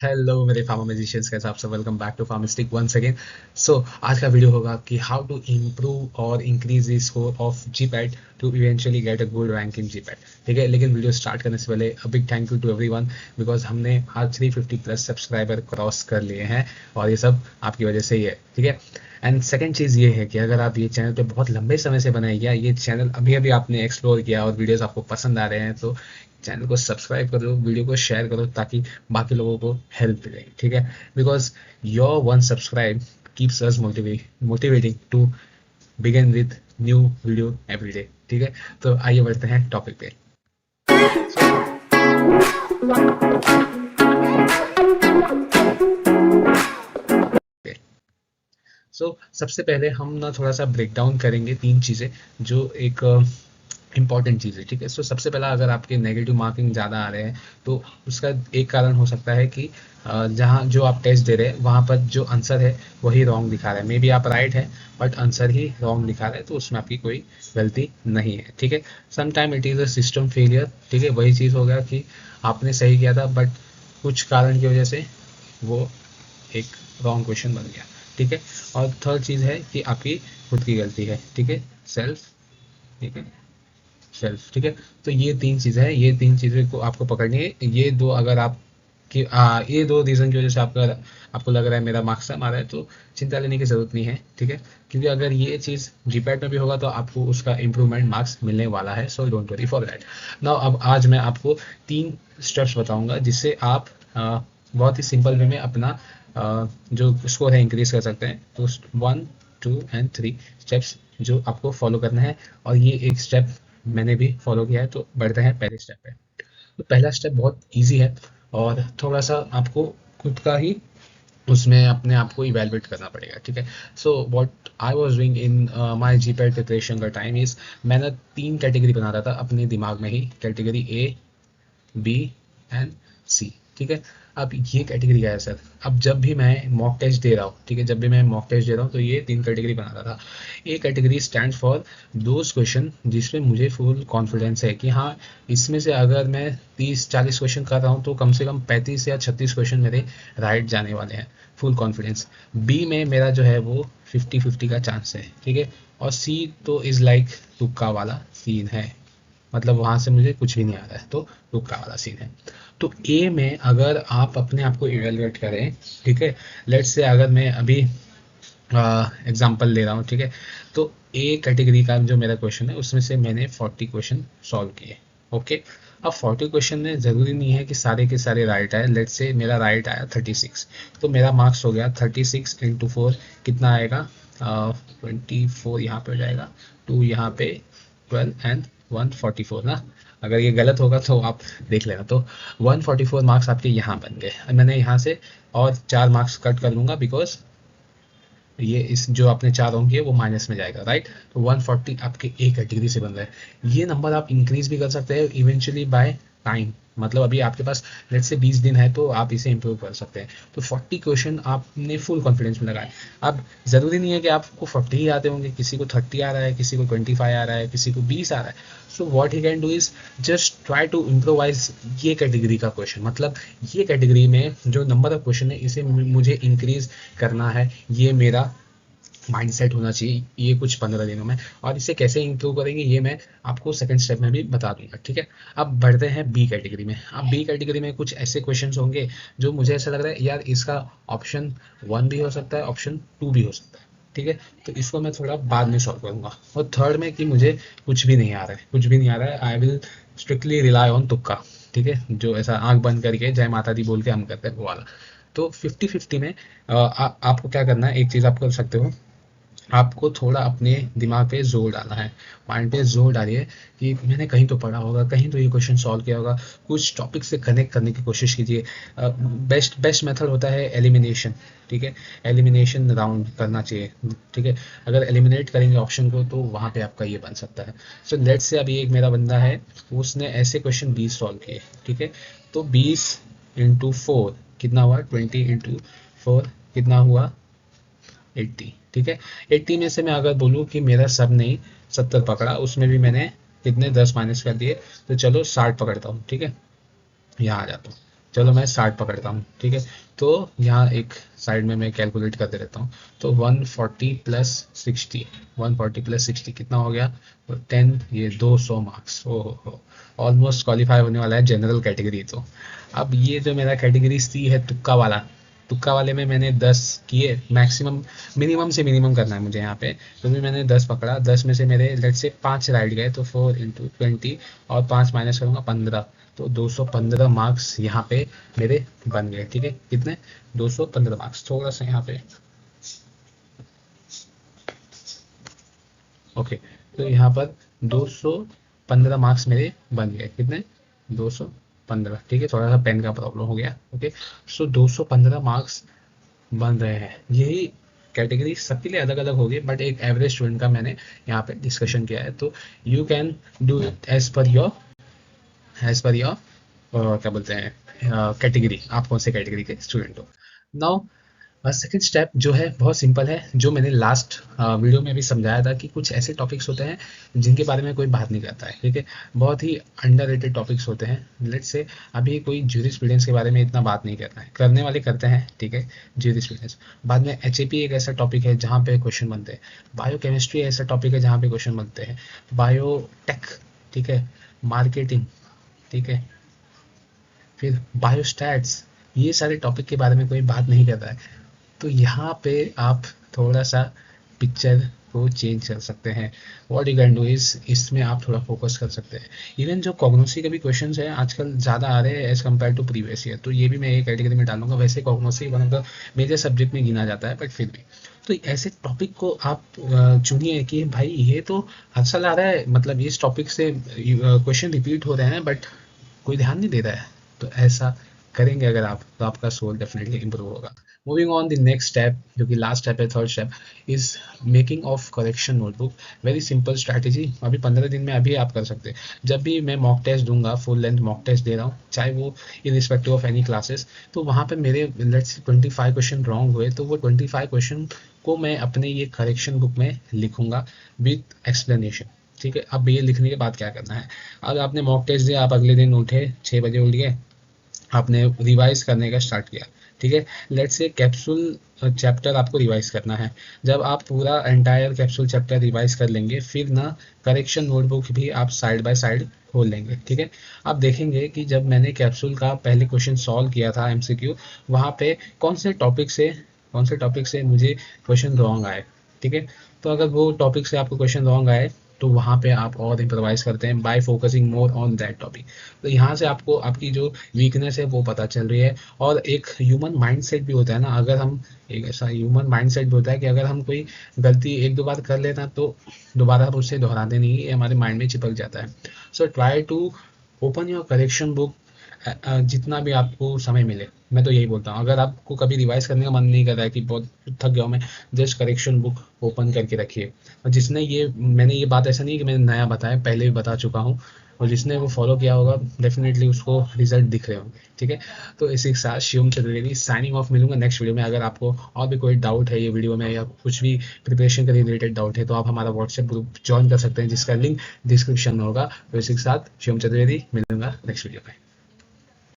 Hello मेरे pharma magicians, कैसे आप सब। Welcome back to pharmistic once again. So आज का वीडियो होगा कि हाउ टू इम्प्रूव और increase the score of GPAT to eventually get a good rank in GPAT. ठीक है, लेकिन वीडियो स्टार्ट करने से पहले a big thank you to everyone, because हमने आज 350 प्लस सब्सक्राइबर क्रॉस कर लिए हैं और ये सब आपकी वजह से ही है। ठीक है, एंड सेकंड चीज़ ये है कि अगर आप ये चैनल पे बहुत लंबे समय से बनाए गया, ये चैनल अभी अभी आपने एक्सप्लोर किया और वीडियोस आपको पसंद आ रहे हैं, तो चैनल को सब्सक्राइब करो, वीडियो को शेयर करो, ताकि बाकी लोगों को हेल्प मिले। ठीक है, because your one subscribe keeps us motivating to begin with new video every day. ठीक है, तो आइए बढ़ते हैं टॉपिक पे। सो सबसे पहले हम ना थोड़ा सा ब्रेक डाउन करेंगे तीन चीज़ें जो एक इंपॉर्टेंट चीज़ है। ठीक है, सो सबसे पहला, अगर आपके नेगेटिव मार्किंग ज़्यादा आ रहे हैं तो उसका एक कारण हो सकता है कि जहाँ जो आप टेस्ट दे रहे हैं वहाँ पर जो आंसर है वही रॉन्ग दिखा रहा है। मे बी आप राइट है बट आंसर ही रॉन्ग दिखा रहा है, तो उसमें आपकी कोई गलती नहीं है। ठीक है, some time it is a system failure. ठीक है, वही चीज़ हो गया कि आपने सही किया था बट कुछ कारण की वजह से वो एक रॉन्ग क्वेश्चन बन गया। ठीक है, और थर्ड चीज़ है कि आपकी खुद की गलती है। ठीक है, सेल्फ। ठीक है, सेल्फ। ठीक है, तो ये तीन चीज़ें हैं, ये तीन चीज़ें को आपको पकड़नी है। ये दो अगर आप कि ये दो रीज़न की वजह से आपका आपको लग रहा है मेरा मार्क्स कम आ रहा है, तो चिंता लेने की ज़रूरत नहीं है। ठीक है, क्योंकि अगर ये चीज़ जीपैट में भी होगा तो आपको उसका इम्प्रूवमेंट मार्क्स मिलने वाला है, so don't worry for that. Now अब आज मैं आपको तीन स्टेप्स बताऊंगा जिससे आप बहुत ही सिंपल वे में अपना जो स्कोर है इंक्रीज कर सकते हैं। तो 1, 2 एंड 3 स्टेप्स जो आपको फॉलो करना है, और ये एक स्टेप मैंने भी फॉलो किया है। तो बढ़ते हैं पहले स्टेप पे। तो पहला स्टेप बहुत इजी है और थोड़ा सा आपको खुद का ही उसमें अपने आप को इवेलुएट करना पड़ेगा। ठीक है, so what I was doing in my GPAT preparation का टाइम इज, मैंने तीन कैटेगरी बना रहा था अपने दिमाग में ही, कैटेगरी ए, बी एंड सी। ठीक है, अब ये कैटेगरी क्या है सर। अब जब भी मैं मॉक टेस्ट दे रहा हूँ, ठीक है, जब भी मैं मॉक टेस्ट दे रहा हूँ तो ये तीन कैटेगरी बना रहा था। A category stand for those question जिसमें मुझे फुल कॉन्फिडेंस है कि हाँ, इसमें से अगर मैं 30-40 क्वेश्चन कर रहा हूँ तो कम से कम 35 या 36 क्वेश्चन मेरे राइट जाने वाले हैं, फुल कॉन्फिडेंस। बी में मेरा जो है वो 50-50 का चांस है। ठीक है, और सी तो इज़ लाइक तुक्का वाला सीन है, मतलब वहां से मुझे कुछ भी नहीं आ रहा है, तो रुका वाला सीन है। तो ए में अगर आप अपने आप को इवेलुएट करें, ठीक है, लेट्स से अगर मैं अभी एग्जांपल ले रहा हूँ। ठीक है, तो ए कैटेगरी का जो मेरा क्वेश्चन है उसमें से मैंने 40 क्वेश्चन सॉल्व किए। ओके, अब 40 क्वेश्चन में ज़रूरी नहीं है कि सारे के सारे राइट आए। लेट्स से मेरा राइट आया 36, तो मेरा मार्क्स हो गया 36 × 4 कितना आएगा, 24 यहाँ पे हो जाएगा, 2 यहाँ पे, 12 एंड 144 ना। अगर ये गलत होगा तो आप देख लेना। तो 144 मार्क्स आपके यहाँ बन गए। मैंने यहाँ से और 4 मार्क्स कट कर लूँगा, बिकॉज ये इस जो आपने 4 रॉन्ग किए वो माइनस में जाएगा, राइट। तो 140 आपके ए कैटेगरी से बन रहा है। ये नंबर आप इंक्रीज भी कर सकते हैं इवेंचुअली बाय टाइम, मतलब अभी आपके पास लेट्स से 20 दिन है तो आप इसे इंप्रूव कर सकते हैं। तो 40 क्वेश्चन आपने फुल कॉन्फिडेंस में लगाए। अब ज़रूरी नहीं है कि आपको 40 ही आते होंगे, किसी को 30 आ रहा है, किसी को 25 आ रहा है, किसी को 20 आ रहा है। So what he can do is just try to improvise ये कैटेगरी का क्वेश्चन, मतलब ये कैटेगरी में जो नंबर ऑफ क्वेश्चन है इसे मुझे इंक्रीज करना है, ये मेरा माइंडसेट होना चाहिए ये कुछ 15 दिनों में। और इसे कैसे इंप्रूव करेंगे ये मैं आपको सेकंड स्टेप में भी बता दूंगा। ठीक है, अब बढ़ते हैं बी कैटेगरी में। अब बी कैटेगरी में कुछ ऐसे क्वेश्चंस होंगे जो मुझे ऐसा लग रहा है यार इसका ऑप्शन 1 भी हो सकता है, ऑप्शन 2 भी हो सकता है। ठीक है, तो इसको मैं थोड़ा बाद में सॉल्व करूंगा। और थर्ड में कि मुझे कुछ भी नहीं आ रहा है, कुछ भी नहीं आ रहा है, I will strictly rely on तुक्का। ठीक है, जो ऐसा आंख बंद करके जय माता दी बोल के हम करते हैं वो वाला। तो 50-50 में आपको क्या करना है, एक चीज़ आप कर सकते हो, आपको थोड़ा अपने दिमाग पे जोर डालना है, माइंड पे जोर डालिए कि मैंने कहीं तो पढ़ा होगा, कहीं तो ये क्वेश्चन सॉल्व किया होगा, कुछ टॉपिक से कनेक्ट करने की कोशिश कीजिए। बेस्ट बेस्ट मेथड होता है एलिमिनेशन। ठीक है, एलिमिनेशन राउंड करना चाहिए। ठीक है, अगर एलिमिनेट करेंगे ऑप्शन को तो वहाँ पे आपका ये बन सकता है। सो लेट्स से अभी एक मेरा बंदा है, उसने ऐसे क्वेश्चन 20 सॉल्व किए। ठीक है, तो 20 × 4 कितना हुआ, 20 × 4 कितना हुआ, 80। ठीक है, 80 में से मैं अगर बोलूँ कि मेरा सब नहीं 70 पकड़ा, उसमें भी मैंने कितने 10 माइनस कर दिए, तो चलो 60 पकड़ता हूँ। ठीक है, यहाँ आ जाता हूँ, चलो मैं 60 पकड़ता हूँ, ठीक है। तो यहाँ एक साइड में मैं कैलकुलेट कर दे देता हूँ। तो 140 प्लस 60, 140 प्लस 60 कितना हो गया, 10, ये 200 मार्क्स। ओहो, ऑलमोस्ट क्वालिफाई होने वाला है जनरल कैटेगरी। तो अब ये जो मेरा कैटेगरी सी है तुक्का वाला, तुक्का वाले में मैंने 10 किए, मैक्सिमम मिनिमम से मिनिमम करना है मुझे यहाँ पे। तो भी मैंने 10 पकड़ा, 10 में से मेरे लेट से 5 राइट गए, तो 4 इंटू 20 और 5 माइनस करूँगा 15, तो 215 मार्क्स यहाँ पे मेरे बन गए, ठीक है। कितने, 215 मार्क्स। थोड़ा सा यहाँ पे ओके, तो यहाँ पर 215 मार्क्स मेरे बन गए। कितने, 215, ठीक है। थोड़ा सा पेन का प्रॉब्लम हो गया, ओके। सो 215 मार्क्स बन रहे हैं। यही कैटेगरी सबके लिए अलग अलग होगी, बट एक एवरेज स्टूडेंट का मैंने यहाँ पे डिस्कशन किया है। तो you can do it as per your क्या बोलते हैं कैटेगरी, आप कौन से कैटेगरी के स्टूडेंट हो। नाउ सेकेंड स्टेप जो है बहुत सिंपल है, जो मैंने लास्ट वीडियो में भी समझाया था कि कुछ ऐसे टॉपिक्स होते हैं जिनके बारे में कोई बात नहीं करता है, ठीक है। बहुत ही अंडररेटेड टॉपिक्स होते हैं। लेट्स से अभी कोई ज्यूरिस्प्रूडेंस के बारे में इतना बात नहीं करता है, करने वाले करते हैं, ठीक है, ज्यूरिस्प्रूडेंस। बाद में एचएपी एक ऐसा टॉपिक है जहाँ पे क्वेश्चन बनते हैं। बायोकेमिस्ट्री ऐसा टॉपिक है जहाँ पे क्वेश्चन बनते हैं। बायोटेक, ठीक है, मार्केटिंग, ठीक है, फिर बायोस्टैट्स, ये सारे टॉपिक के बारे में कोई बात नहीं कर रहा है। तो यहाँ पे आप थोड़ा सा पिक्चर को चेंज कर सकते हैं। What you can do is, इसमें आप थोड़ा फोकस कर सकते हैं। इवन जो कॉग्नोसी के भी क्वेश्चंस हैं आजकल ज़्यादा आ रहे हैं as compared to previous year, तो ये भी मैं एक कैटेगरी में डालूंगा। वैसे cognosy one of the major subject में गिना जाता है, बट फिर भी तो ऐसे टॉपिक को आप चुनिए कि भाई ये तो हर साल आ रहा है, मतलब इस टॉपिक से क्वेश्चन रिपीट हो रहे हैं, बट कोई ध्यान नहीं दे रहा है। तो ऐसा करेंगे अगर आप, तो आपका स्कोर डेफिनेटली इंप्रूव होगा। Moving on the next step, जो कि लास्ट स्टेप है, third step is making of correction notebook. Very simple strategy, अभी 15 दिन में अभी आप कर सकते हैं। जब भी मैं मॉक टेस्ट दूंगा, फुल लेंथ मॉक टेस्ट दे रहा हूँ, चाहे वो in respective of any classes, तो वहाँ पे मेरे लेट्स 25 क्वेश्चन रॉन्ग हुए, तो वो 25 क्वेश्चन को मैं अपने ये करेक्शन बुक में लिखूंगा विथ एक्सप्लेनेशन, ठीक है। अब ये लिखने के बाद क्या करना है, अगर आपने मॉक टेस्ट दिया, आप अगले दिन उठे 6 बजे उठ गए, आपने रिवाइज करने का स्टार्ट किया, ठीक है। लेट्स से कैप्सूल चैप्टर आपको रिवाइज करना है। जब आप पूरा एंटायर कैप्सूल चैप्टर रिवाइज कर लेंगे, फिर ना करेक्शन नोटबुक भी आप साइड बाय साइड खोल लेंगे, ठीक है। आप देखेंगे कि जब मैंने कैप्सूल का पहले क्वेश्चन सॉल्व किया था एमसीक्यू, वहाँ पे कौन से टॉपिक से मुझे क्वेश्चन रॉन्ग आए, ठीक है। तो अगर वो टॉपिक से आपको क्वेश्चन रॉन्ग आए, तो वहाँ पे आप और इम्प्रोवाइज करते हैं bye focusing more on that topic. तो यहाँ से आपको आपकी जो वीकनेस है वो पता चल रही है। और एक ह्यूमन माइंडसेट भी होता है ना, अगर हम एक ऐसा ह्यूमन माइंडसेट भी होता है कि अगर हम कोई गलती एक दो बार कर लेना, तो दोबारा हम उससे दोहराते नहीं, ये हमारे माइंड में चिपक जाता है। So try to open your correction book जितना भी आपको समय मिले। मैं तो यही बोलता हूँ, अगर आपको कभी रिवाइज करने का मन नहीं कर रहा है कि बहुत थक गया हूँ मैं, जस्ट करेक्शन बुक ओपन करके रखिए। और जिसने ये, मैंने ये बात ऐसा नहीं कि मैंने नया बताया, पहले भी बता चुका हूँ, और जिसने वो फॉलो किया होगा डेफिनेटली उसको रिजल्ट दिख रहे होंगे, ठीक है। तो इसी के साथ शिवम चतुर्वेदी साइनिंग ऑफ, मिलूंगा नेक्स्ट वीडियो में। अगर आपको और भी कोई डाउट है ये वीडियो में, या कुछ भी प्रिपरेशन के रिलेटेड डाउट है, तो आप हमारा व्हाट्सएप ग्रुप ज्वाइन कर सकते हैं, जिसका लिंक डिस्क्रिप्शन में होगा। तो इसी के साथ शिवम चतुर्वेदी, मिलूंगा नेक्स्ट वीडियो में।